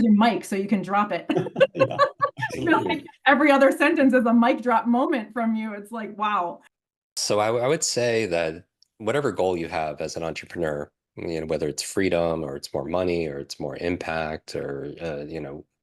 Where's your mic so you can drop it? Yeah, absolutely. Like every other sentence is a mic drop moment from you. It's like, wow. So I would say that whatever goal you have as an entrepreneur, whether it's freedom or it's more money or it's more impact or,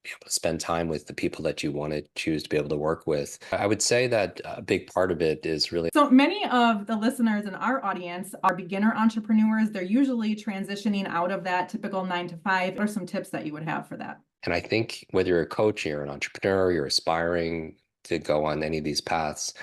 be able to spend time with the people that you want to choose to be able to work with. I would say that a big part of it is really. So many of the listeners in our audience are beginner entrepreneurs. They're usually transitioning out of that typical 9 to 5. What are some tips that you would have for that? And I think whether you're a coach, you're an entrepreneur, you're aspiring to go on any of these paths,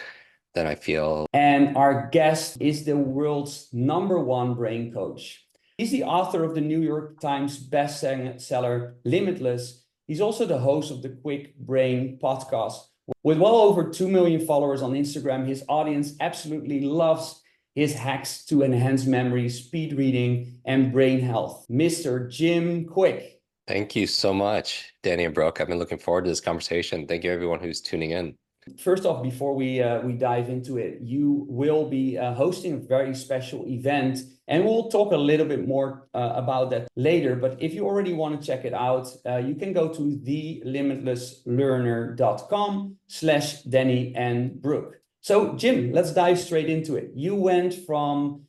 then I feel. And our guest is the world's #1 brain coach. He's the author of the New York Times bestseller Limitless. He's also the host of the Kwik Brain podcast. With well over 2 million followers on Instagram, his audience absolutely loves his hacks to enhance memory, speed reading, and brain health. Mr. Jim Kwik. Thank you so much, Danny and Brooke. I've been looking forward to this conversation. Thank you, everyone who's tuning in. First off, before we dive into it, you will be hosting a very special event, and we'll talk a little bit more about that later. But if you already want to check it out, you can go to thelimitlesslearner.com/Danny and Brooke. So, Jim, let's dive straight into it. You went from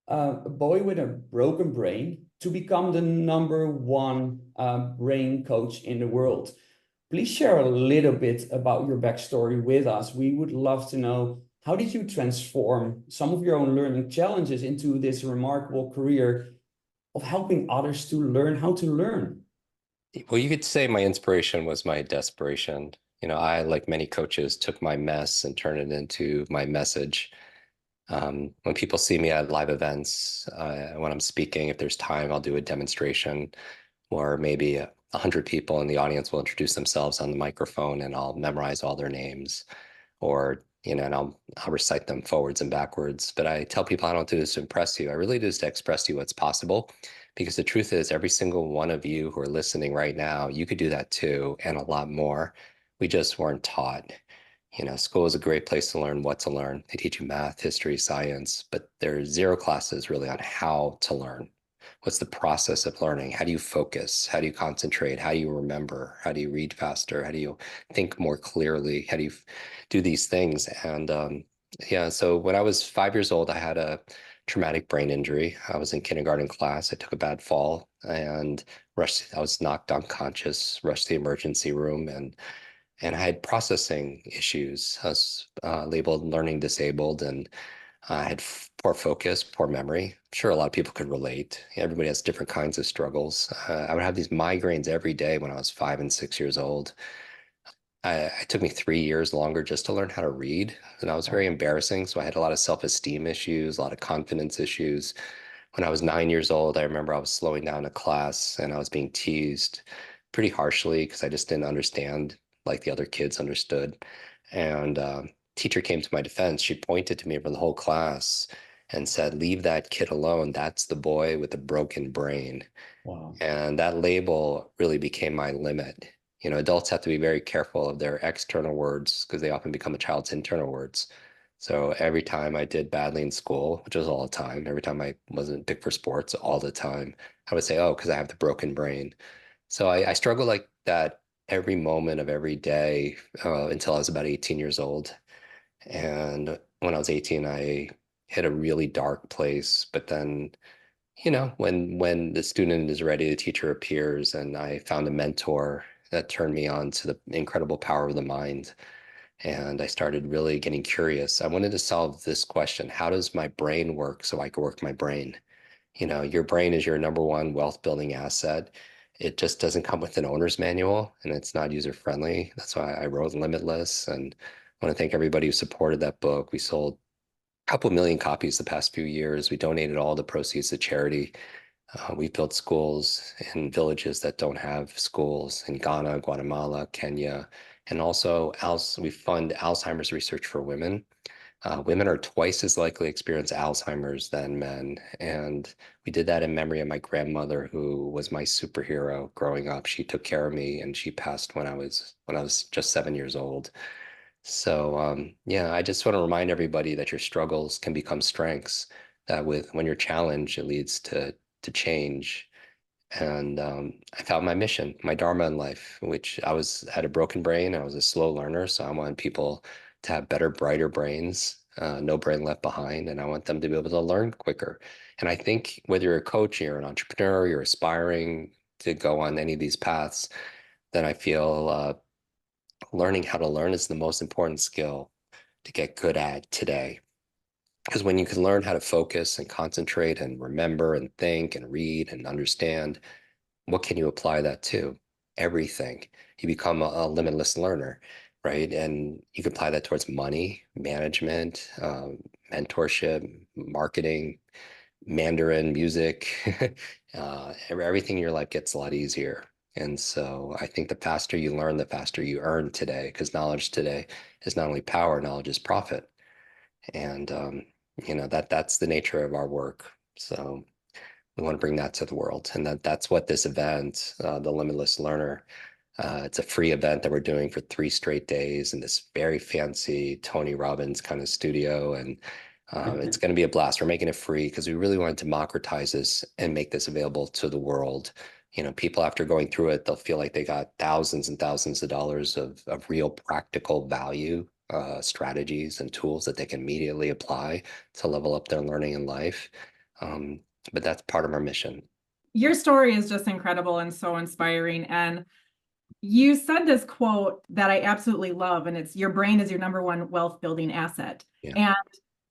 a boy with a broken brain to become the #1 brain coach in the world. Please share a little bit about your backstory with us. We would love to know, how did you transform some of your own learning challenges into this remarkable career of helping others to learn how to learn? Well, you could say my inspiration was my desperation. I, like many coaches, took my mess and turned it into my message. When people see me at live events, when I'm speaking, if there's time, I'll do a demonstration, or maybe 100 people in the audience will introduce themselves on the microphone, and I'll memorize all their names, or and I'll recite them forwards and backwards. But I tell people I don't do this to impress you. I really do this to express to you what's possible, because the truth is, every single one of you who are listening right now, you could do that too, and a lot more. We just weren't taught. School is a great place to learn what to learn. They teach you math, history, science, but there's zero classes really on how to learn. What's the process of learning? How do you focus? How do you concentrate? How do you remember? How do you read faster? How do you think more clearly? How do you do these things? And so when I was 5 years old, I had a traumatic brain injury. I was in kindergarten class. I took a bad fall and rushed. I was knocked unconscious, rushed to the emergency room, and I had processing issues. I was labeled learning disabled, and I had poor focus, poor memory. I'm sure a lot of people could relate. Everybody has different kinds of struggles. I would have these migraines every day when I was 5 and 6 years old. It took me 3 years longer just to learn how to read, and that was very embarrassing. So I had a lot of self-esteem issues, a lot of confidence issues. When I was 9 years old, I remember I was slowing down a class and I was being teased pretty harshly because I just didn't understand like the other kids understood. And teacher came to my defense. She pointed to me from the whole class and said, "Leave that kid alone. That's the boy with the broken brain." Wow. And that label really became my limit. Adults have to be very careful of their external words because they often become a child's internal words. So every time I did badly in school, which was all the time, every time I wasn't big for sports, all the time, I would say, "Oh, because I have the broken brain." So I struggled like that every moment of every day until I was about 18 years old. And when I was 18, I hit a really dark place. But then, when the student is ready, the teacher appears, and I found a mentor that turned me on to the incredible power of the mind. And I started really getting curious. I wanted to solve this question: how does my brain work so I can work my brain? Your brain is your #1 wealth building asset. It just doesn't come with an owner's manual, and it's not user friendly. That's why I wrote Limitless. And I want to thank everybody who supported that book. We sold a couple million copies the past few years. We donated all the proceeds to charity. We built schools in villages that don't have schools in Ghana, Guatemala, Kenya, and also we fund Alzheimer's research for women. Women are twice as likely to experience Alzheimer's than men. And we did that in memory of my grandmother, who was my superhero growing up. She took care of me, and she passed when I was just 7 years old. So I just want to remind everybody that your struggles can become strengths, that when you're challenged, it leads to change. And I found my mission, my dharma in life, which had a broken brain. I was a slow learner, so I want people to have better, brighter brains, no brain left behind, and I want them to be able to learn quicker. And I think whether you're a coach, you're an entrepreneur, you're aspiring to go on any of these paths, then I feel learning how to learn is the most important skill to get good at today. Because when you can learn how to focus and concentrate and remember and think and read and understand, what can you apply that to? Everything. You become a limitless learner, right? And you can apply that towards money, management, mentorship, marketing, Mandarin, music, everything in your life gets a lot easier. And so I think the faster you learn, the faster you earn today, because knowledge today is not only power, knowledge is profit. And that's the nature of our work. So we want to bring that to the world. And that's what this event, the Limitless Learner, it's a free event that we're doing for 3 straight days in this very fancy Tony Robbins kind of studio. And it's going to be a blast. We're making it free because we really want to democratize this and make this available to the world. People after going through it, they'll feel like they got thousands and thousands of dollars of real practical value, strategies and tools that they can immediately apply to level up their learning in life. But that's part of our mission. Your story is just incredible and so inspiring. And you said this quote that I absolutely love, and it's your brain is your number one wealth building asset. Yeah. And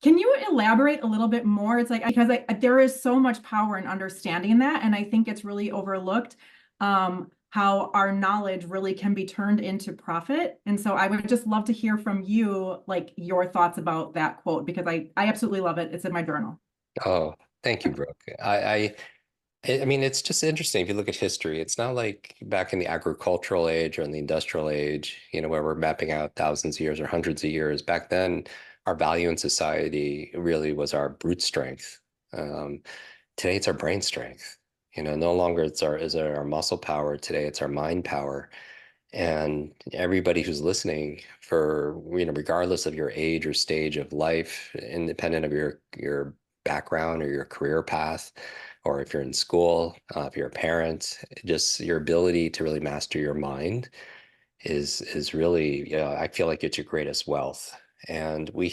can you elaborate a little bit more? It's like, because there is so much power in understanding that. And I think it's really overlooked how our knowledge really can be turned into profit. And so I would just love to hear from you, like your thoughts about that quote, because I absolutely love it. It's in my journal. Oh, thank you, Brooke. I mean, it's just interesting if you look at history. It's not like back in the agricultural age or in the industrial age, where we're mapping out thousands of years or hundreds of years. Back then, our value in society really was our brute strength. Today, it's our brain strength. No longer is it our muscle power. Today, it's our mind power. And everybody who's listening, regardless of your age or stage of life, independent of your background or your career path, or if you're in school, if you're a parent, just your ability to really master your mind is really, I feel like it's your greatest wealth. And we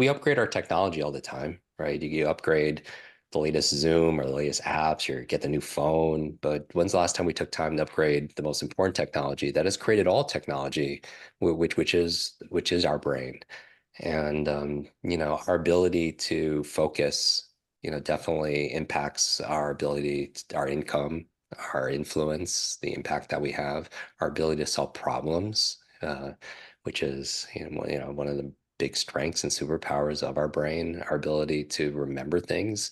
upgrade our technology all the time, right? You upgrade the latest Zoom or the latest apps, you get the new phone. But when's the last time we took time to upgrade the most important technology that has created all technology, which is our brain? And our ability to focus, definitely impacts our ability, our income, our influence, the impact that we have, our ability to solve problems, which is one of the big strengths and superpowers of our brain, our ability to remember things.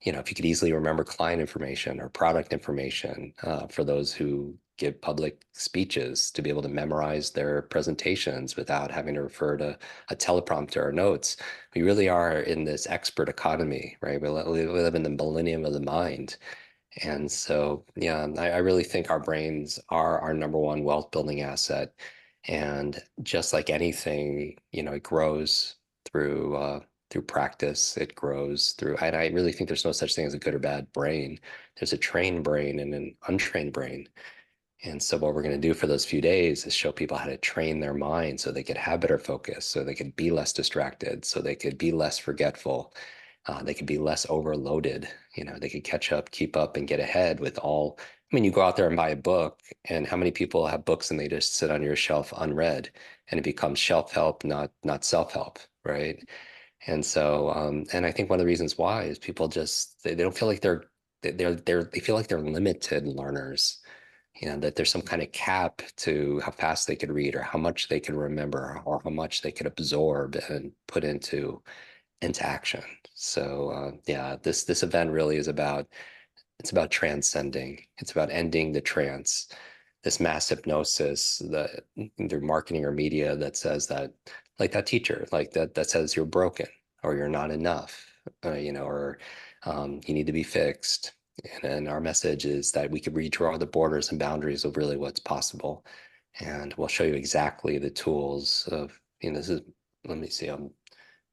If you could easily remember client information or product information, for those who give public speeches, to be able to memorize their presentations without having to refer to a teleprompter or notes. We really are in this expert economy, right? We live in the millennium of the mind. And so, yeah, I really think our brains are our number one wealth building asset. And just like anything, it grows through practice. It grows through, and I really think there's no such thing as a good or bad brain. There's a trained brain and an untrained brain. And so what we're going to do for those few days is show people how to train their mind so they could have better focus, so they could be less distracted, so they could be less forgetful, they could be less overloaded. They could catch up, keep up, and get ahead with all. I mean, you go out there and buy a book, and how many people have books and they just sit on your shelf unread, and it becomes shelf help, not self-help, right? And so, and I think one of the reasons why is people just they don't feel like they feel like they're limited learners. That there's some kind of cap to how fast they could read or how much they can remember or how much they could absorb and put into action. So yeah, this event really is about transcending. It's about ending the trance, this mass hypnosis, the marketing or media that says that, like that teacher, like that says you're broken or you're not enough, or you need to be fixed. And our message is that we could redraw the borders and boundaries of really what's possible. And we'll show you exactly the tools of, let me see, I'm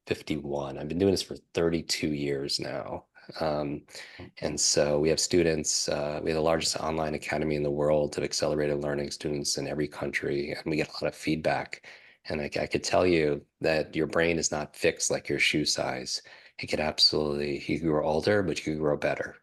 51. I've been doing this for 32 years now. And so we have students, we have the largest online academy in the world of accelerated learning, students in every country, and we get a lot of feedback. And I could tell you that your brain is not fixed like your shoe size. It could absolutely, you can grow older, but you can grow better.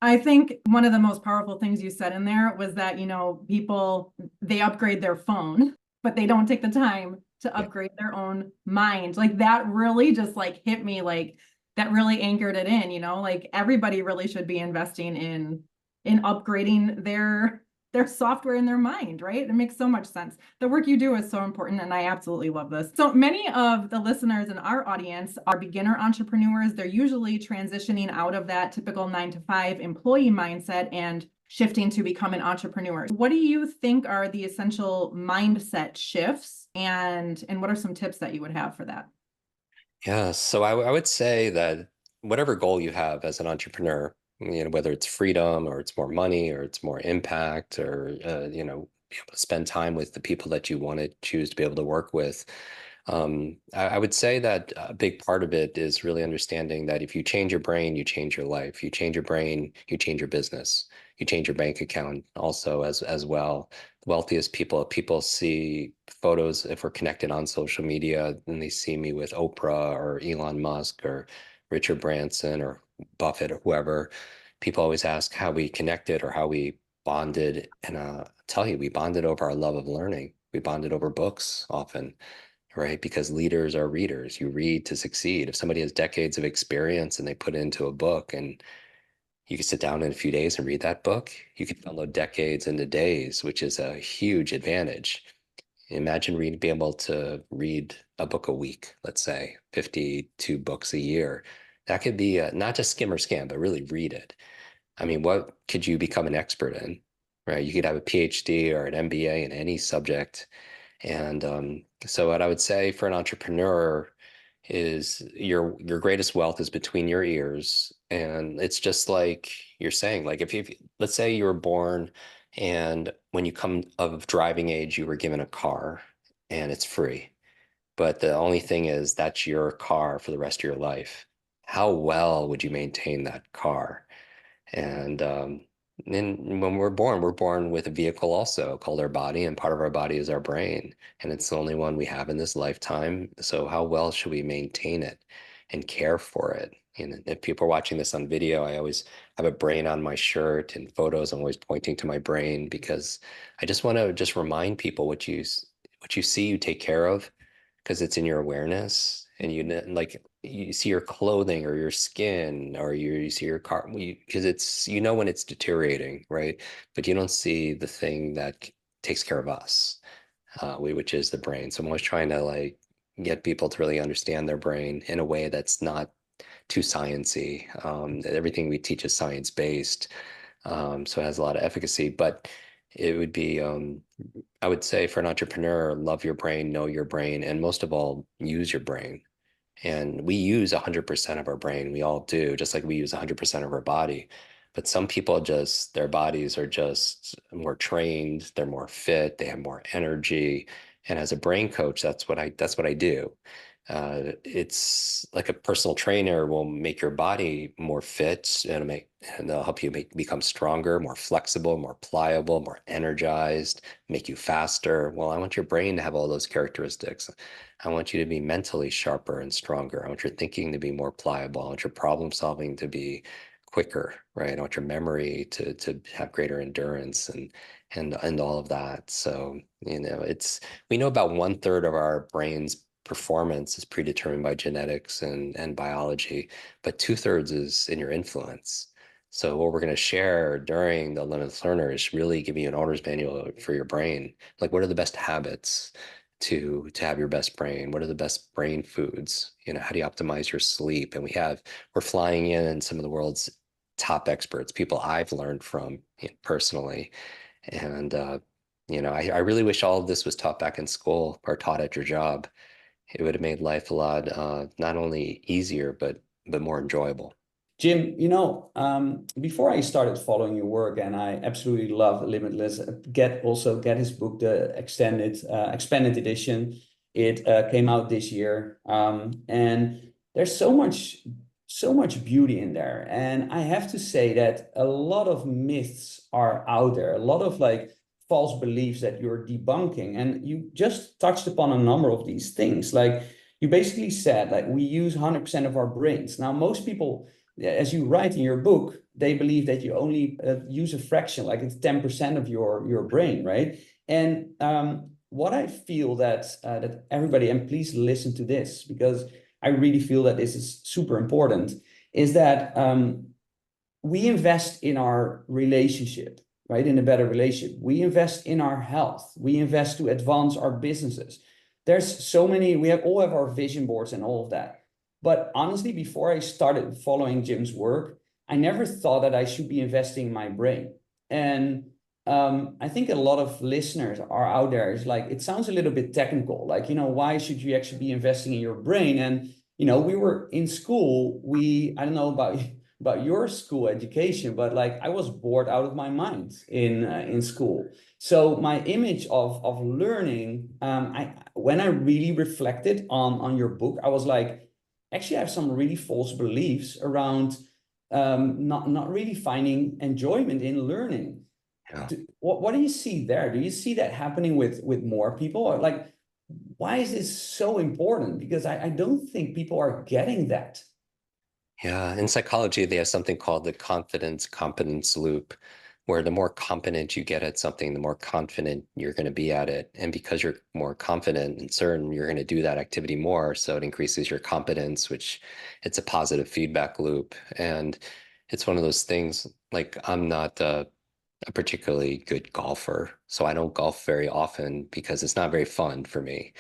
I think one of the most powerful things you said in there was that, you know, people, they upgrade their phone, but they don't take the time to upgrade their own mind. Like that really just like hit me, like that really anchored it in, you know, like everybody really should be investing in upgrading their software in their mind, right? It makes so much sense. The work you do is so important, and I absolutely love this. So many of the listeners in our audience are beginner entrepreneurs. They're usually transitioning out of that typical 9-to-5 employee mindset and shifting to become an entrepreneur. What do you think are the essential mindset shifts, and what are some tips that you would have for that? Yeah, so I would say that whatever goal you have as an entrepreneur, you know, whether it's freedom or it's more money or it's more impact or you know, be able to spend time with the people that you want to choose to be able to work with. I would say that a big part of it is really understanding that if you change your brain, you change your life. You change your brain, you change your business. You change your bank account also as well. The wealthiest people see photos if we're connected on social media, and they see me with Oprah or Elon Musk or Richard Branson or Buffett or whoever. People always ask how we connected or how we bonded, and I'll tell you, we bonded over our love of learning. We bonded over books often, right? Because leaders are readers. You read to succeed. If somebody has decades of experience and they put it into a book, and you can sit down in a few days and read that book, you can download decades into days, which is a huge advantage. Imagine being able to read a book a week, let's say 52 books a year. That could be not just skim or scan, but really read it. I mean, what could you become an expert in, right? You could have a PhD or an MBA in any subject. And so what I would say for an entrepreneur is your greatest wealth is between your ears. And it's just like you're saying, like if you, let's say you were born and when you come of driving age, you were given a car and it's free. But the only thing is that's your car for the rest of your life. How well would you maintain that car? And then when we're born with a vehicle also called our body, and part of our body is our brain, and it's the only one we have in this lifetime. So how well should we maintain it and care for it? And if people are watching this on video, I always have a brain on my shirt and photos. I'm always pointing to my brain because I just want to just remind people what you see, you take care of because it's in your awareness, and like you see your clothing or your skin or you see your car because it's when it's deteriorating, right? But you don't see the thing that takes care of us, which is the brain. So I'm always trying to like get people to really understand their brain in a way that's not too sciencey. Everything we teach is science based, so it has a lot of efficacy. But it would be I would say for an entrepreneur, love your brain, know your brain, and most of all, use your brain. And we use 100% of our brain. We all do, just like we use 100% of our body. But some people just, their bodies are just more trained, they're more fit, they have more energy. And as a brain coach, that's what I do. It's like a personal trainer will make your body more fit and they'll help you become stronger, more flexible, more pliable, more energized, make you faster. Well, I want your brain to have all those characteristics. I want you to be mentally sharper and stronger. I want your thinking to be more pliable. I want your problem solving to be quicker, right? I want your memory to have greater endurance and all of that. So, we know about 1/3 of our brain's performance is predetermined by genetics and biology, but 2/3 is in your influence. So what we're going to share during the Limitless Learner is really giving you an owner's manual for your brain. Like, what are the best habits to have your best brain? What are the best brain foods? How do you optimize your sleep? And we're flying in some of the world's top experts, people I've learned from personally. And I really wish all of this was taught back in school or taught at your job. It would have made life a lot not only easier but more enjoyable. Jim, before I started following your work, and I absolutely love Limitless, get his book, the expanded edition. It came out this year, and there's so much beauty in there. And I have to say that a lot of myths are out there, a lot of like false beliefs that you're debunking. And you just touched upon a number of these things. Like you basically said, like we use 100% of our brains. Now, most people, as you write in your book, they believe that you only use a fraction, like it's 10% of your brain, right? And what I feel that everybody, and please listen to this, because I really feel that this is super important, is that we invest in our relationship, right? In a better relationship. We invest in our health. We invest to advance our businesses. There's so many, we all have our vision boards and all of that. But honestly, before I started following Jim's work, I never thought that I should be investing in my brain. And I think a lot of listeners are out there. It's like, it sounds a little bit technical, like, why should you actually be investing in your brain? And, we were in school, I don't know about your school education, but like I was bored out of my mind in school. So my image of learning, when I really reflected on your book, I was like, actually I have some really false beliefs around not really finding enjoyment in learning. Yeah. What do you see there? Do you see that happening with more people? Or like, why is this so important? Because I don't think people are getting that. Yeah, in psychology, they have something called the confidence competence loop, where the more competent you get at something, the more confident you're going to be at it. And because you're more confident and certain, you're going to do that activity more. So it increases your competence, which it's a positive feedback loop. And it's one of those things, like I'm not a particularly good golfer, so I don't golf very often because it's not very fun for me.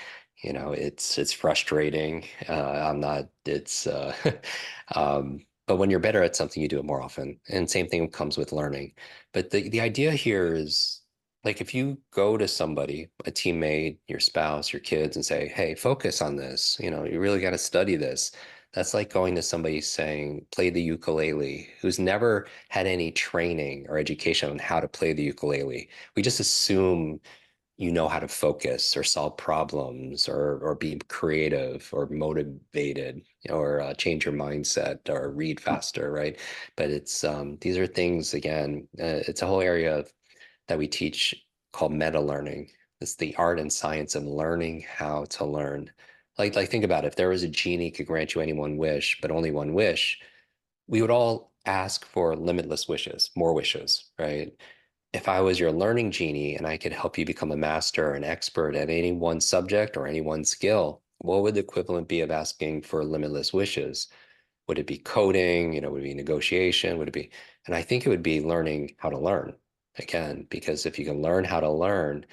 It's frustrating. I'm not, it's, but when you're better at something, you do it more often. And same thing comes with learning. But the idea here is like, if you go to somebody, a teammate, your spouse, your kids, and say, hey, focus on this, you really got to study this. That's like going to somebody saying, play the ukulele, who's never had any training or education on how to play the ukulele. We just assume you know how to focus or solve problems or be creative or motivated or change your mindset or read faster, right? But it's these are things, again, it's a whole area that we teach called meta learning. It's the art and science of learning how to learn. Like think about it. If there was a genie could grant you any one wish, but only one wish, we would all ask for limitless wishes, more wishes, right? If I was your learning genie and I could help you become a master or an expert at any one subject or any one skill, what would the equivalent be of asking for limitless wishes? Would it be coding? Would it be negotiation? Would it be, and I think it would be learning how to learn again, because if you can learn how to learn,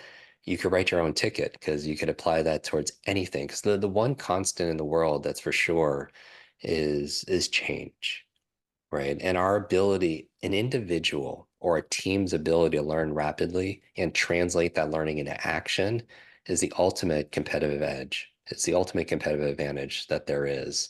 you could write your own ticket because you could apply that towards anything. Because the one constant in the world that's for sure is change, right? And our ability, an individual or a team's ability to learn rapidly and translate that learning into action is the ultimate competitive edge. It's the ultimate competitive advantage that there is.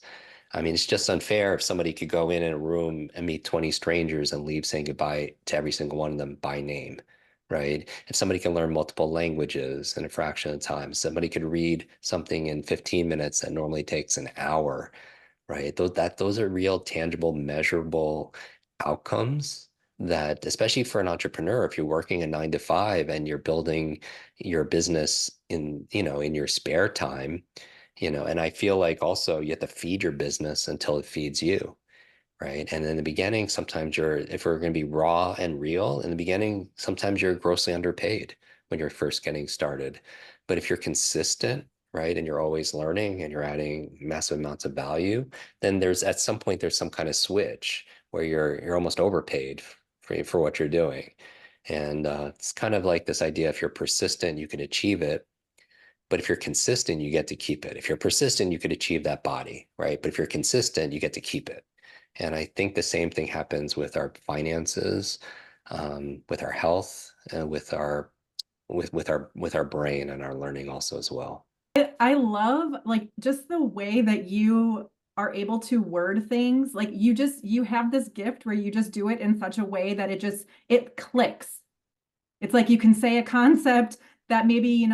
I mean, it's just unfair if somebody could go in a room and meet 20 strangers and leave saying goodbye to every single one of them by name, right? If somebody can learn multiple languages in a fraction of time, somebody could read something in 15 minutes that normally takes an hour, right? Those are real, tangible, measurable outcomes that, especially for an entrepreneur, if you're working a 9 to 5 and you're building your business in your spare time, and I feel like also you have to feed your business until it feeds you, right? And in the beginning, sometimes if we're going to be raw and real, in the beginning, sometimes you're grossly underpaid when you're first getting started. But if you're consistent, right, and you're always learning and you're adding massive amounts of value, then at some point there's some kind of switch where you're almost overpaid for what you're doing. And it's kind of like this idea, if you're persistent, you can achieve it. But if you're consistent, you get to keep it. If you're persistent, you could achieve that body, right? But if you're consistent, you get to keep it. And I think the same thing happens with our finances, with our health, and with our brain and our learning also as well. I love like just the way that you are able to word things. Like you have this gift where you just do it in such a way that it clicks. It's like you can say a concept that maybe,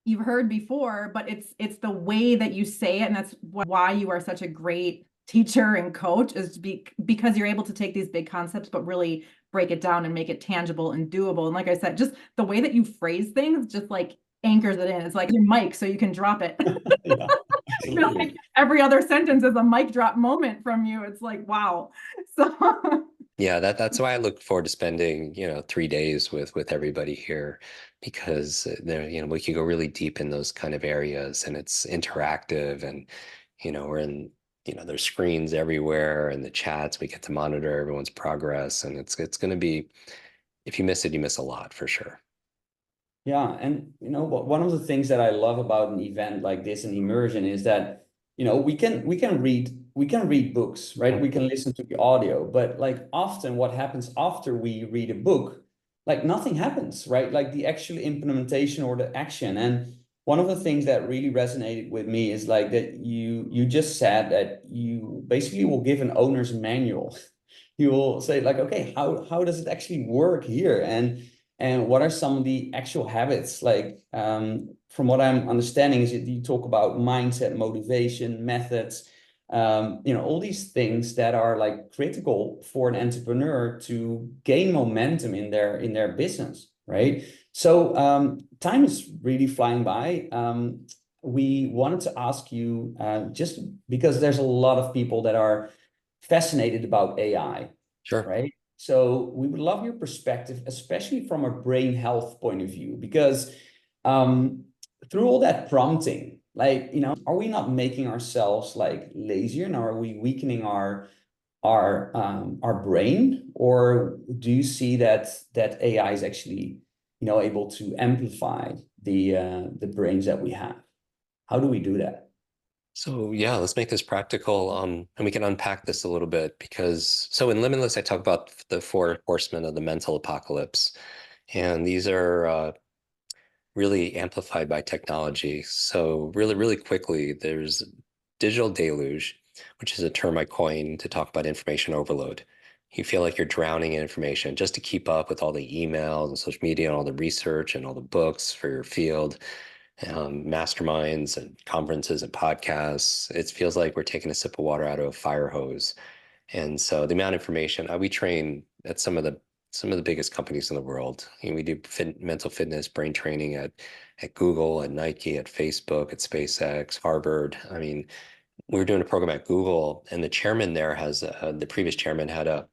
you've heard before, but it's the way that you say it. And that's why you are such a great teacher and coach is because you're able to take these big concepts, but really break it down and make it tangible and doable. And like I said, just the way that you phrase things just like anchors it in. It's like your mic, so you can drop it. Yeah, absolutely. Like every other sentence is a mic drop moment from you. It's like, wow. So Yeah, that's why I look forward to spending, 3 days with everybody here, because there, we can go really deep in those kind of areas, and it's interactive, and we're in, there's screens everywhere, and the chats, we get to monitor everyone's progress, and it's going to be, if you miss it, you miss a lot for sure. Yeah, and one of the things that I love about an event like this, an immersion, is that we can read books, right? We can listen to the audio, but like often what happens after we read a book, like nothing happens, right? Like the actual implementation or the action. And one of the things that really resonated with me is like that you just said that you basically will give an owner's manual. You will say like, okay, how does it actually work here? And what are some of the actual habits? Like, from what I'm understanding is that you talk about mindset, motivation, methods, all these things that are like critical for an entrepreneur to gain momentum in their business, right? So time is really flying by. We wanted to ask you, just because there's a lot of people that are fascinated about AI, Sure. right? So we would love your perspective, especially from a brain health point of view, because through all that prompting, like, are we not making ourselves like lazier, and are we weakening our brain, or do you see that AI is actually, able to amplify the brains that we have? How do we do that? So yeah, let's make this practical, and we can unpack this a little bit, because so in Limitless, I talk about the four horsemen of the mental apocalypse, and these are really amplified by technology. So really, really quickly, there's digital deluge, which is a term I coined to talk about information overload. You feel like you're drowning in information just to keep up with all the emails and social media and all the research and all the books for your field, masterminds and conferences and podcasts. It feels like we're taking a sip of water out of a fire hose. And so the amount of information, we train at some of the biggest companies in the world. We do mental fitness, brain training at Google, at Nike, at Facebook, at SpaceX, Harvard. I mean, we were doing a program at Google, and the chairman there the previous chairman had a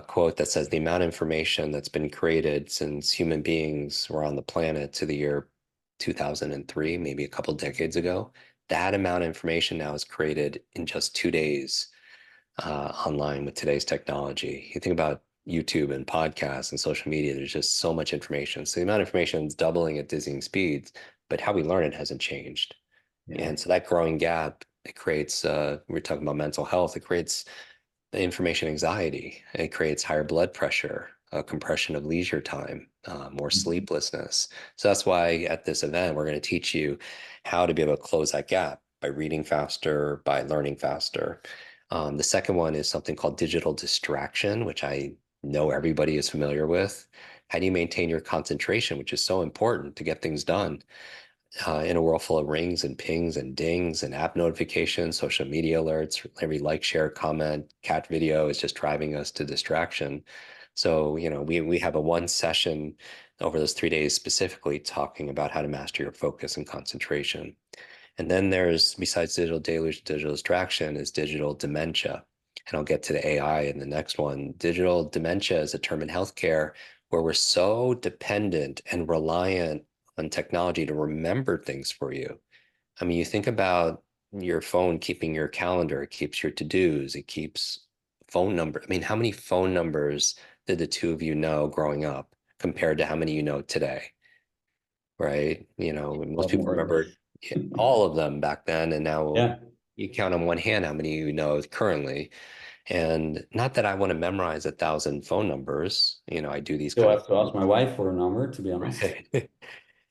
quote that says the amount of information that's been created since human beings were on the planet to the year 2003, maybe a couple decades ago, that amount of information now is created in just 2 days online with today's technology. You think about YouTube and podcasts and social media, there's just so much information. So the amount of information is doubling at dizzying speeds, but how we learn it hasn't changed. Yeah. And so that growing gap, it creates, we're talking about mental health, it creates the information anxiety, it creates higher blood pressure, compression of leisure time, more sleeplessness. So that's why at this event, we're going to teach you how to be able to close that gap by reading faster, by learning faster. The second one is something called digital distraction, which I know everybody is familiar with. How do you maintain your concentration, which is so important to get things done in a world full of rings and pings and dings and app notifications, social media alerts, every like, share, comment, cat video is just driving us to distraction. So, we have a one session over those 3 days specifically talking about how to master your focus and concentration. And then there's, besides digital deluge, digital distraction, is digital dementia. And I'll get to the AI in the next one. Digital dementia is a term in healthcare where we're so dependent and reliant on technology to remember things for you. I mean, you think about your phone keeping your calendar, it keeps your to-dos, it keeps phone number. I mean, how many phone numbers did the two of you know growing up compared to how many you know today? Right? Most people remember all of them back then, and now Yeah. you count on one hand how many you know currently. And not that I want to memorize 1,000 phone numbers. I do these Still kind have to ask my wife for a number, to be of honest. right.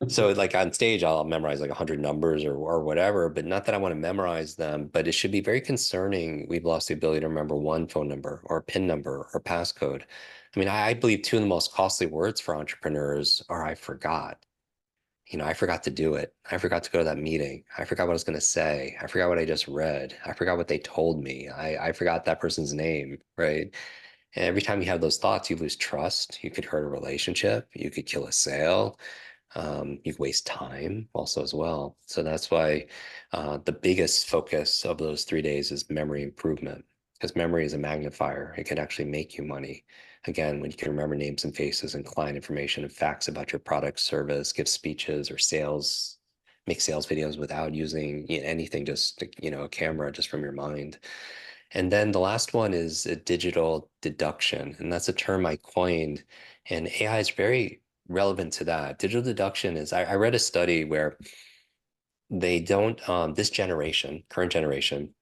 So like on stage, I'll memorize like 100 numbers or whatever, but not that I want to memorize them, but it should be very concerning. We've lost the ability to remember one phone number or a PIN number or passcode. I mean, I believe two of the most costly words for entrepreneurs are "I forgot." I forgot to do it. I forgot to go to that meeting. I forgot what I was going to say. I forgot what I just read. I forgot what they told me. I forgot that person's name, right? And every time you have those thoughts, you lose trust. You could hurt a relationship. You could kill a sale. You waste time also as well. So that's why the biggest focus of those 3 days is memory improvement, because memory is a magnifier. It can actually make you money. Again, when you can remember names and faces and client information and facts about your product, service, give speeches or sales, make sales videos without using anything, just a camera just from your mind. And then the last one is a digital deduction, and that's a term I coined, and AI is very relevant to that. Digital deduction is, I read a study where they don't, this generation, current generation,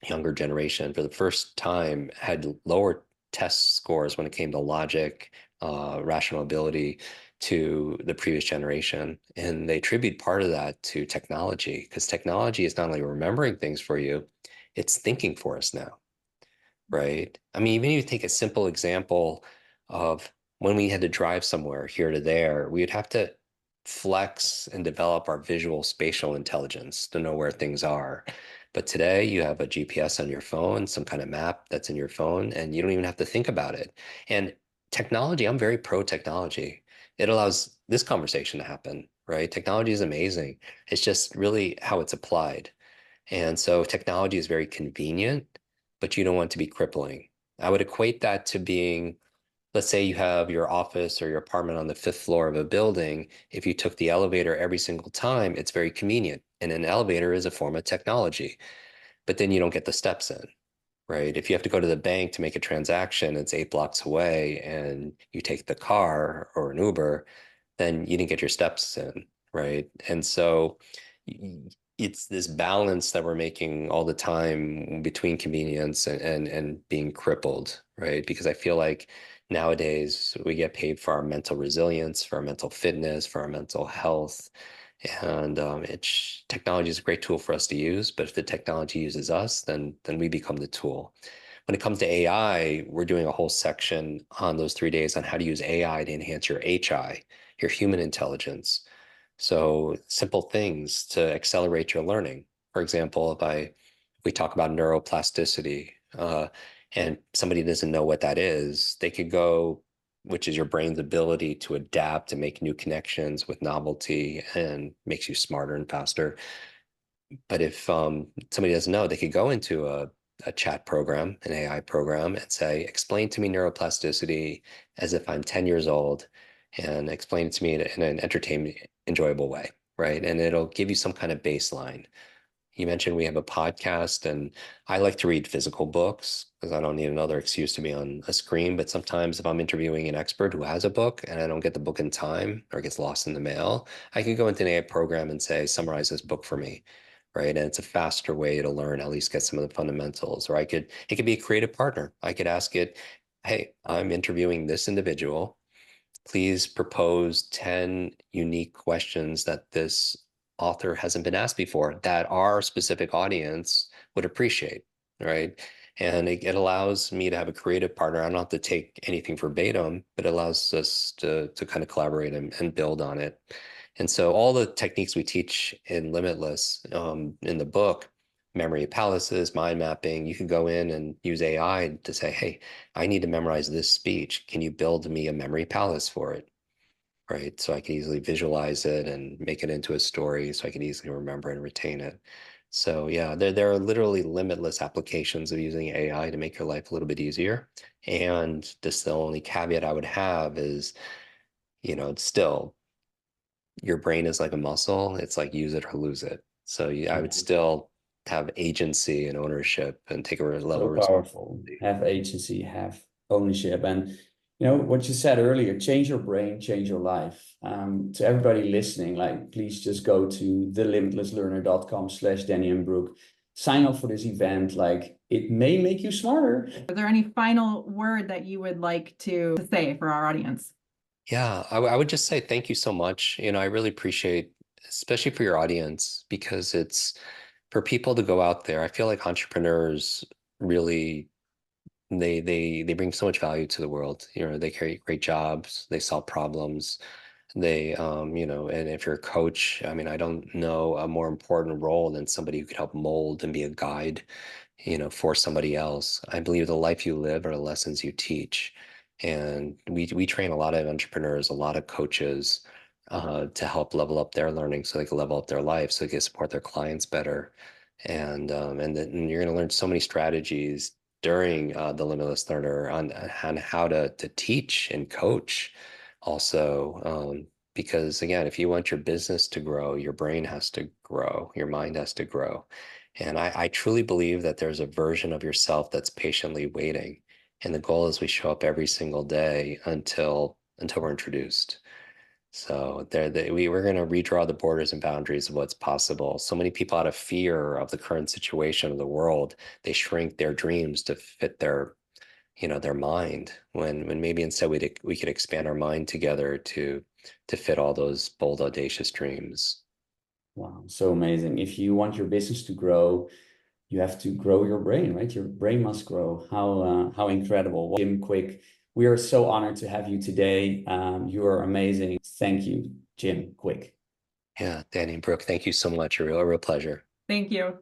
younger generation, for the first time had lower test scores when it came to logic, rational ability to the previous generation. And they attribute part of that to technology, because technology is not only remembering things for you, it's thinking for us now, right? I mean, even if you take a simple example of when we had to drive somewhere here to there, we would have to flex and develop our visual spatial intelligence to know where things are. But today you have a GPS on your phone, some kind of map that's in your phone, and you don't even have to think about it. And technology, I'm very pro technology. It allows this conversation to happen, right? Technology is amazing. It's just really how it's applied. And so technology is very convenient, but you don't want to be crippling. I would equate that to being, let's say you have your office or your apartment on the fifth floor of a building. If you took the elevator every single time, it's very convenient. And an elevator is a form of technology, but then you don't get the steps in, right? If you have to go to the bank to make a transaction, it's 8 blocks away, and you take the car or an Uber, then you didn't get your steps in, right? And so it's this balance that we're making all the time between convenience and being crippled, right? Because I feel like nowadays we get paid for our mental resilience, for our mental fitness, for our mental health. And technology is a great tool for us to use, but if the technology uses us, then we become the tool. When it comes to AI, we're doing a whole section on those 3 days on how to use AI to enhance your HI, your human intelligence. So simple things to accelerate your learning. For example, if we talk about neuroplasticity, and somebody doesn't know what that is, they could go, which is your brain's ability to adapt and make new connections with novelty and makes you smarter and faster. But if somebody doesn't know, they could go into a chat program, an AI program, and say, explain to me neuroplasticity as if I'm 10 years old, and explain it to me in an entertaining, enjoyable way, right? And it'll give you some kind of baseline. You mentioned we have a podcast, and I like to read physical books because I don't need another excuse to be on a screen. But sometimes if I'm interviewing an expert who has a book and I don't get the book in time or it gets lost in the mail, I can go into an AI program and say, summarize this book for me, right? And it's a faster way to learn, at least get some of the fundamentals. Or it could be a creative partner. I could ask it, hey, I'm interviewing this individual. Please propose 10 unique questions that this author hasn't been asked before that our specific audience would appreciate, right? And it allows me to have a creative partner. I don't have to take anything verbatim, but it allows us to kind of collaborate and build on it. And so all the techniques we teach in Limitless, in the book, memory of palaces, mind mapping, you can go in and use AI to say, hey, I need to memorize this speech. Can you build me a memory palace for it? Right. So I can easily visualize it and make it into a story so I can easily remember and retain it. So yeah, there are literally limitless applications of using AI to make your life a little bit easier. And just the only caveat I would have is, it's still, your brain is like a muscle. It's like use it or lose it. So I would still have agency and ownership and take a level So of powerful. responsibility. Have agency, have ownership. And what you said earlier, change your brain, change your life. To everybody listening, like please just go to thelimitlesslearner.com/Danny and Brooke. Sign up for this event. Like it may make you smarter. Is there any final word that you would like to say for our audience? Yeah, I would just say thank you so much. I really appreciate, especially for your audience, because it's for people to go out there. I feel like entrepreneurs really they bring so much value to the world. They create great jobs, they solve problems. They, you know, and if you're a coach, I mean, I don't know a more important role than somebody who could help mold and be a guide, you know, for somebody else. I believe the life you live are the lessons you teach. And we train a lot of entrepreneurs, a lot of coaches to help level up their learning so they can level up their life, so they can support their clients better. And then you're going to learn so many strategies during the Limitless Learner on how to teach and coach also. Because again, if you want your business to grow, your brain has to grow, your mind has to grow. And I truly believe that there's a version of yourself that's patiently waiting. And the goal is we show up every single day until we're introduced. So we're going to redraw the borders and boundaries of what's possible. So many people, out of fear of the current situation of the world, they shrink their dreams to fit their, you know, their mind, when maybe instead we could expand our mind together to fit all those bold, audacious dreams. Wow, so amazing. If you want your business to grow, you have to grow your brain, right? Your brain must grow. How incredible. Well, Jim Kwik, we are so honored to have you today. You are amazing. Thank you, Jim Kwik. Yeah, Danny and Brooke, thank you so much. A real pleasure. Thank you.